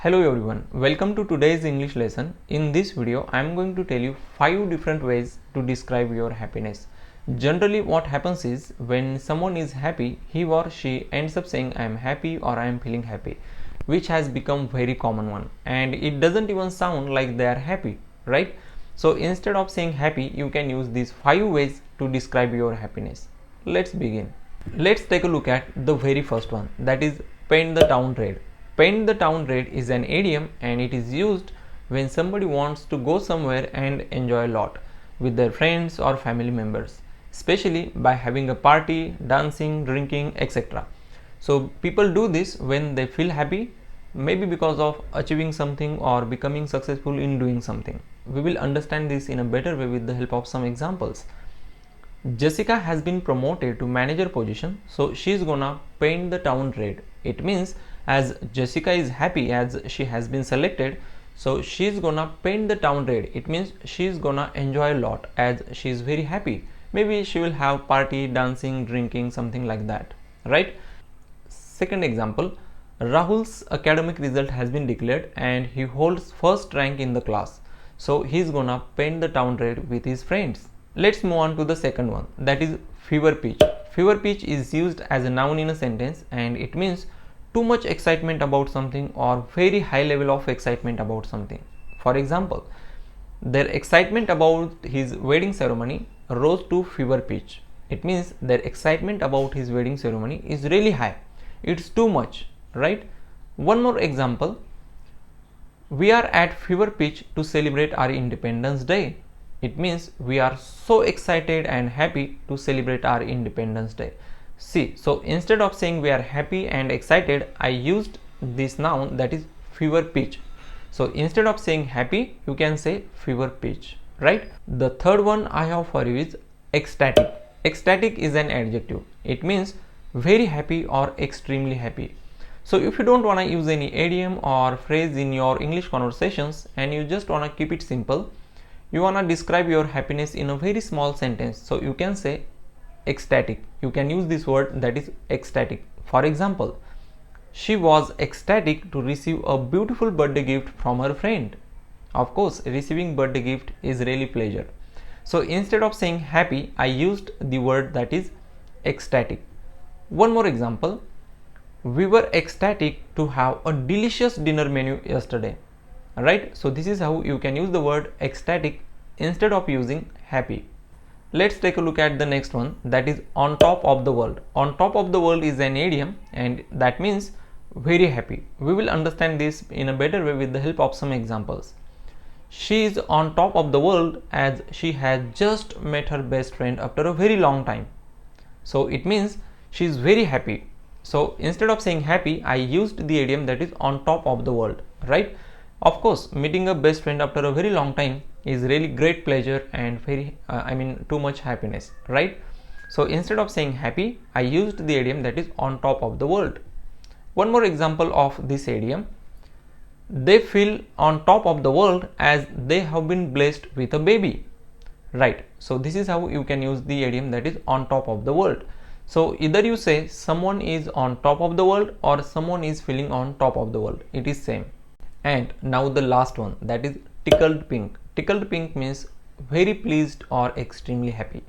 Hello everyone, welcome to today's English lesson. In this video, I am going to tell you 5 different ways to describe your happiness. Generally, what happens is when someone is happy, he or she ends up saying I am happy or I am feeling happy, which has become very common one, and it doesn't even sound like they are happy, right? So instead of saying happy, you can use these 5 ways to describe your happiness. Let's begin. Let's take a look at the very first one, that is paint the town red. Paint the town red is an idiom and it is used when somebody wants to go somewhere and enjoy a lot with their friends or family members, especially by having a party, dancing, drinking, etc. So people do this when they feel happy, maybe because of achieving something or becoming successful in doing something. We will understand this in a better way with the help of some examples. Jessica has been promoted to manager position, so she's gonna paint the town red. It means as Jessica is happy as she has been selected, so she's gonna paint the town red. It means she's gonna enjoy a lot as she is very happy. Maybe she will have party, dancing, drinking, something like that, right? Second example, Rahul's academic result has been declared and he holds first rank in the class, so he's gonna paint the town red with his friends. Let's move on to the second one, that is fever pitch. Fever pitch is used as a noun in a sentence and it means too much excitement about something or very high level of excitement about something. For example, their excitement about his wedding ceremony rose to fever pitch. It means their excitement about his wedding ceremony is really high. It's too much, right? One more example, we are at fever pitch to celebrate our Independence Day. It means we are so excited and happy to celebrate our Independence Day. See, so instead of saying we are happy and excited, I used this noun, that is fever pitch. So instead of saying happy, you can say fever pitch, right? The third one I have for you is ecstatic. Ecstatic is an adjective. It means very happy or extremely happy. So if you don't want to use any idiom or phrase in your English conversations and you just want to keep it simple, you want to describe your happiness in a very small sentence, so you can say ecstatic. You can use this word, that is ecstatic. For example, she was ecstatic to receive a beautiful birthday gift from her friend. Of course, receiving birthday gift is really pleasure. So instead of saying happy, I used the word that is ecstatic. One more example, we were ecstatic to have a delicious dinner menu yesterday. Right? So this is how you can use the word ecstatic instead of using happy. Let's take a look at the next one, that is on top of the world. On top of the world is an idiom and that means very happy. We will understand this in a better way with the help of some examples. She is on top of the world as she has just met her best friend after a very long time. So it means she is very happy. So instead of saying happy, I used the idiom that is on top of the world, right? Of course, meeting a best friend after a very long time is really great pleasure and too much happiness, right? So instead of saying happy, I used the idiom that is on top of the world. One more example of this idiom, they feel on top of the world as they have been blessed with a baby, right? So this is how you can use the idiom that is on top of the world. So either you say someone is on top of the world or someone is feeling on top of the world, it is same. And now the last one, that is tickled pink. Tickled pink means very pleased or extremely happy.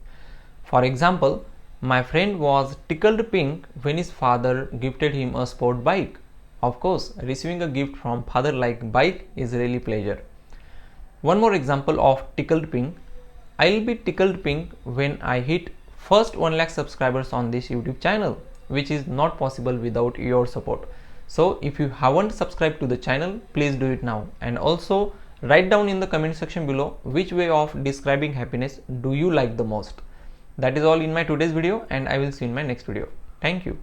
For example, my friend was tickled pink when his father gifted him a sport bike. Of course, receiving a gift from father like bike is really pleasure. One more example of tickled pink, I'll be tickled pink when I hit first 1 lakh subscribers on this YouTube channel, which is not possible without your support. So if you haven't subscribed to the channel, please do it now, and also write down in the comment section below which way of describing happiness do you like the most. That is all in my today's video and I will see you in my next video. Thank you.